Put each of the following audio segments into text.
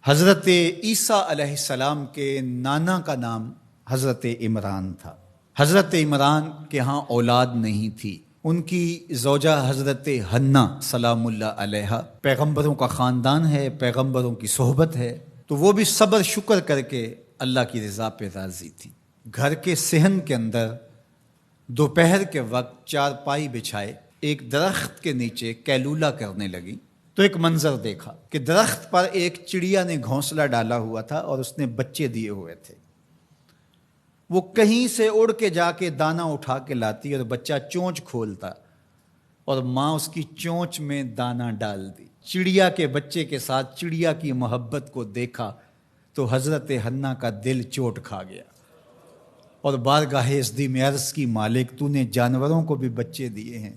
حضرت عیسیٰ علیہ السلام کے نانا کا نام حضرت عمران تھا۔ حضرت عمران کے ہاں اولاد نہیں تھی، ان کی زوجہ حضرت حنا سلام اللہ علیہا، پیغمبروں کا خاندان ہے، پیغمبروں کی صحبت ہے، تو وہ بھی صبر شکر کر کے اللہ کی رضا پہ راضی تھی۔ گھر کے صحن کے اندر دوپہر کے وقت چارپائی بچھائے ایک درخت کے نیچے قیلولہ کرنے لگی تو ایک منظر دیکھا کہ درخت پر ایک چڑیا نے گھونسلہ ڈالا ہوا تھا اور اس نے بچے دیے ہوئے تھے۔ وہ کہیں سے اڑ کے جا کے دانہ اٹھا کے لاتی اور بچہ چونچ کھولتا اور ماں اس کی چونچ میں دانہ ڈال دی۔ چڑیا کے بچے کے ساتھ چڑیا کی محبت کو دیکھا تو حضرت حنا کا دل چوٹ کھا گیا اور بارگاہ ازدی میں عرض کی، مالک تو نے جانوروں کو بھی بچے دیے ہیں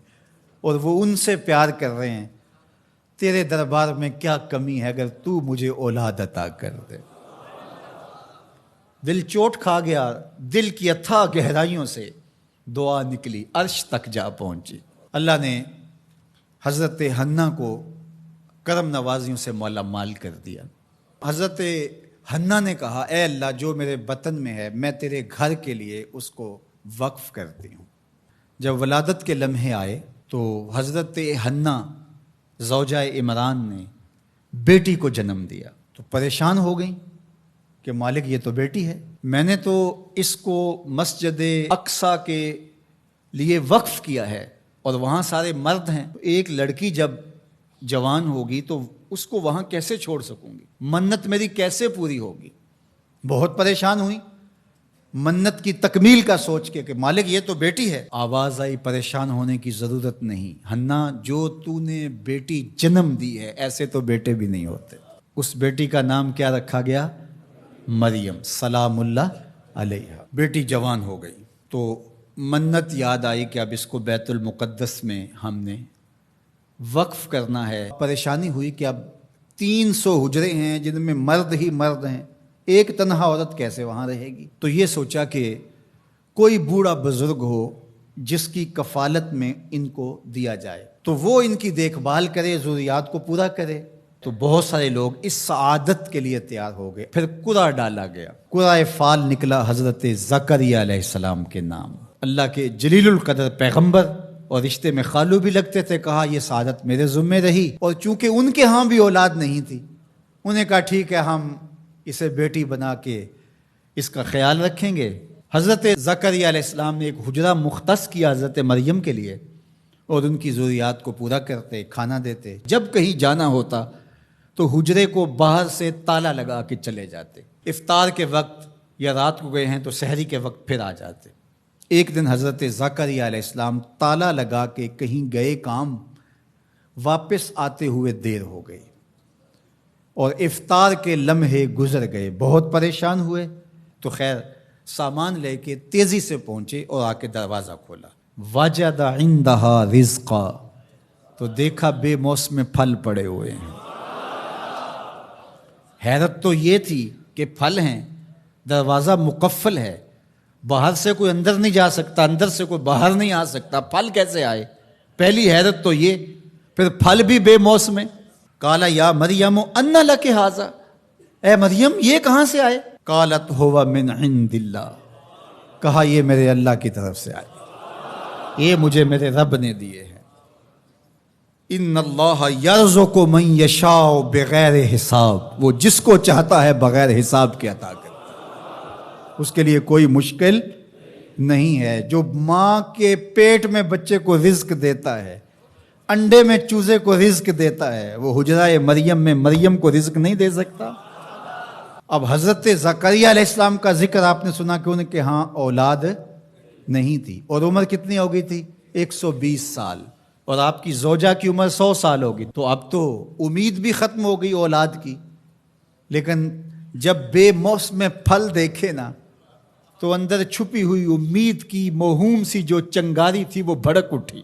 اور وہ ان سے پیار کر رہے ہیں، تیرے دربار میں کیا کمی ہے اگر تو مجھے اولاد عطا کر دے۔ دل چوٹ کھا گیا، دل کی اتھاہ گہرائیوں سے دعا نکلی، عرش تک جا پہنچی۔ اللہ نے حضرت حنا کو کرم نوازیوں سے مولا مال کر دیا۔ حضرت حنا نے کہا، اے اللہ جو میرے بطن میں ہے میں تیرے گھر کے لیے اس کو وقف کرتی ہوں۔ جب ولادت کے لمحے آئے تو حضرت حنا زوجہ عمران نے بیٹی کو جنم دیا تو پریشان ہو گئیں کہ مالک یہ تو بیٹی ہے، میں نے تو اس کو مسجد اقصیٰ کے لیے وقف کیا ہے اور وہاں سارے مرد ہیں، ایک لڑکی جب جوان ہوگی تو اس کو وہاں کیسے چھوڑ سکوں گی، منت میری کیسے پوری ہوگی۔ بہت پریشان ہوئی منت کی تکمیل کا سوچ کے کہ مالک یہ تو بیٹی ہے۔ آواز آئی، پریشان ہونے کی ضرورت نہیں حنا، جو تو نے بیٹی جنم دی ہے ایسے تو بیٹے بھی نہیں ہوتے۔ اس بیٹی کا نام کیا رکھا گیا؟ مریم سلام اللہ علیہا۔ بیٹی جوان ہو گئی تو منت یاد آئی کہ اب اس کو بیت المقدس میں ہم نے وقف کرنا ہے۔ پریشانی ہوئی کہ اب 300 حجرے ہیں جن میں مرد ہی مرد ہیں، ایک تنہا عورت کیسے وہاں رہے گی؟ تو یہ سوچا کہ کوئی بوڑھا بزرگ ہو جس کی کفالت میں ان کو دیا جائے تو وہ ان کی دیکھ بھال کرے، ضروریات کو پورا کرے۔ تو بہت سارے لوگ اس سعادت کے لیے تیار ہو گئے۔ پھر قرعہ ڈالا گیا، قرعہ فال نکلا حضرت زکریا علیہ السلام کے نام۔ اللہ کے جلیل القدر پیغمبر اور رشتے میں خالو بھی لگتے تھے، کہا یہ سعادت میرے ذمہ رہی، اور چونکہ ان کے ہاں بھی اولاد نہیں تھی انہوں نے کہا ٹھیک ہے ہم اسے بیٹی بنا کے اس کا خیال رکھیں گے۔ حضرت زکریا علیہ السلام نے ایک حجرہ مختص کیا حضرت مریم کے لیے اور ان کی ضروریات کو پورا کرتے، کھانا دیتے۔ جب کہیں جانا ہوتا تو حجرے کو باہر سے تالا لگا کے چلے جاتے، افطار کے وقت یا رات کو گئے ہیں تو سحری کے وقت پھر آ جاتے۔ ایک دن حضرت زکریا علیہ السلام تالا لگا کے کہیں گئے کام، واپس آتے ہوئے دیر ہو گئی اور افطار کے لمحے گزر گئے، بہت پریشان ہوئے تو خیر سامان لے کے تیزی سے پہنچے اور آ کے دروازہ کھولا، وجد عندہا رزقا، تو دیکھا بے موسم پھل پڑے ہوئے ہیں۔ حیرت تو یہ تھی کہ پھل ہیں، دروازہ مقفل ہے، باہر سے کوئی اندر نہیں جا سکتا، اندر سے کوئی باہر نہیں آ سکتا، پھل کیسے آئے؟ پہلی حیرت تو یہ، پھر پھل بھی بے موسم۔ قال یا مریم ان لک ھذا، اے مریم یہ کہاں سے آئے؟ قالت ھو من عند اللہ، کہا یہ میرے اللہ کی طرف سے آئے، یہ مجھے میرے رب نے دیے ہیں۔ ان اللہ یرزق من یشاء بغیر حساب، وہ جس کو چاہتا ہے بغیر حساب کے عطا کرتا ہے، اس کے لیے کوئی مشکل نہیں ہے۔ جو ماں کے پیٹ میں بچے کو رزق دیتا ہے، انڈے میں چوزے کو رزق دیتا ہے، وہ حجرہ مریم میں مریم کو رزق نہیں دے سکتا؟ اب حضرت زکریا علیہ السلام کا ذکر آپ نے سنا کہ ان کے ہاں اولاد نہیں تھی، اور عمر کتنی ہو گئی تھی؟ 120 سال، اور آپ کی زوجہ کی عمر 100 سال ہوگی، تو اب تو امید بھی ختم ہو گئی اولاد کی۔ لیکن جب بے موسم پھل دیکھے نا تو اندر چھپی ہوئی امید کی موہوم سی جو چنگاری تھی وہ بھڑک اٹھی،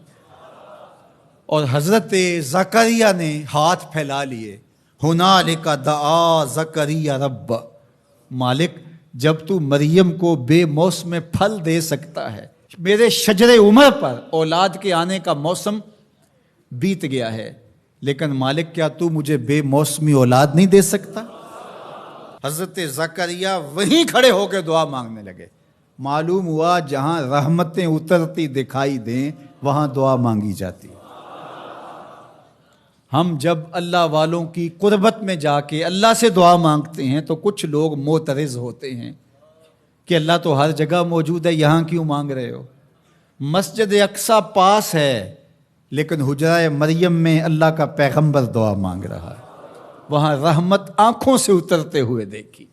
اور حضرت زکریا نے ہاتھ پھیلا لیے، ہنالک دعا زکریا رب، مالک جب تو مریم کو بے موسم پھل دے سکتا ہے، میرے شجر عمر پر اولاد کے آنے کا موسم بیت گیا ہے، لیکن مالک کیا تو مجھے بے موسمی اولاد نہیں دے سکتا؟ حضرت زکریا وہیں کھڑے ہو کے دعا مانگنے لگے۔ معلوم ہوا جہاں رحمتیں اترتی دکھائی دیں وہاں دعا مانگی جاتی۔ ہم جب اللہ والوں کی قربت میں جا کے اللہ سے دعا مانگتے ہیں تو کچھ لوگ معترض ہوتے ہیں کہ اللہ تو ہر جگہ موجود ہے، یہاں کیوں مانگ رہے ہو؟ مسجد اقصی پاس ہے لیکن حجرہ مریم میں اللہ کا پیغمبر دعا مانگ رہا ہے، وہاں رحمت آنکھوں سے اترتے ہوئے دیکھی۔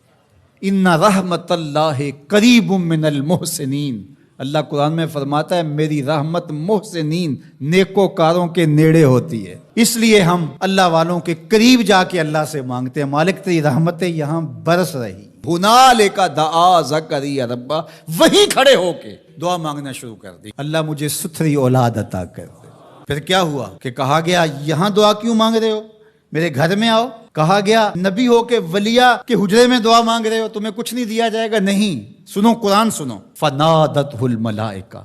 ان رحمت اللہ قریب من المحسنین، اللہ قرآن میں فرماتا ہے میری رحمت محسنین نیکوکاروں کے نیڑے ہوتی ہے، اس لیے ہم اللہ والوں کے قریب جا کے اللہ سے مانگتے ہیں، مالک تیری رحمتیں یہاں برس رہی۔ ہنالک دعا زکریا ربہ، وہیں کھڑے ہو کے دعا مانگنا شروع کر دی، اللہ مجھے ستھری اولاد عطا کر دے۔ پھر کیا ہوا کہ کہا گیا یہاں دعا کیوں مانگ رہے ہو، میرے گھر میں آؤ۔ کہا گیا نبی ہو کے ولیہ کے حجرے میں دعا مانگ رہے ہو، تمہیں کچھ نہیں دیا جائے گا؟ نہیں، سنو قرآن سنو۔ فنادتہ الملائکہ،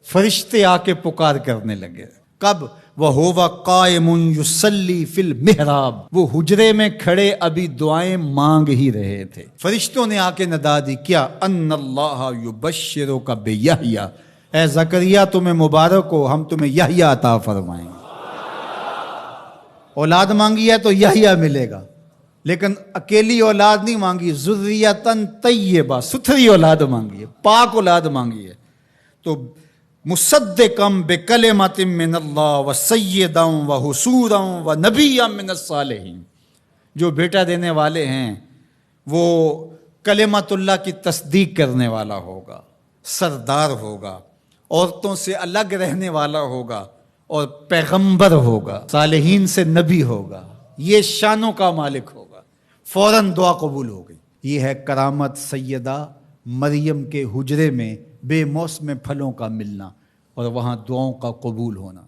فرشتے آ کے پکار کرنے لگے۔ کب؟ وَهُوَ قَائِمٌ يُصَلِّي فِي الْمِحْرَابِ، وہ حجرے میں کھڑے ابھی دعائیں مانگ ہی رہے تھے، فرشتوں نے آ کے ندا دی کیا؟ ان اللہ یبشرک بیحییٰ، اے زکریا تمہیں مبارک ہو، ہم تمہیں یحییٰ عطا فرمائیں گے۔ اولاد مانگی ہے تو یحییٰ ملے گا، لیکن اکیلی اولاد نہیں مانگی، ذریۃً طیبہ، ستھری اولاد مانگی ہے، پاک اولاد مانگی ہے۔ تو مصدقاً بکلمۃ من اللہ وسیداً وحصوراً ونبیاً من الصالحین، جو بیٹا دینے والے ہیں وہ کلمت اللہ کی تصدیق کرنے والا ہوگا، سردار ہوگا، عورتوں سے الگ رہنے والا ہوگا اور پیغمبر ہوگا، صالحین سے نبی ہوگا، یہ شانوں کا مالک ہوگا۔ فوراً دعا قبول ہو گئی۔ یہ ہے کرامت سیدہ مریم کے حجرے میں بے موسم پھلوں کا ملنا اور وہاں دعاؤں کا قبول ہونا۔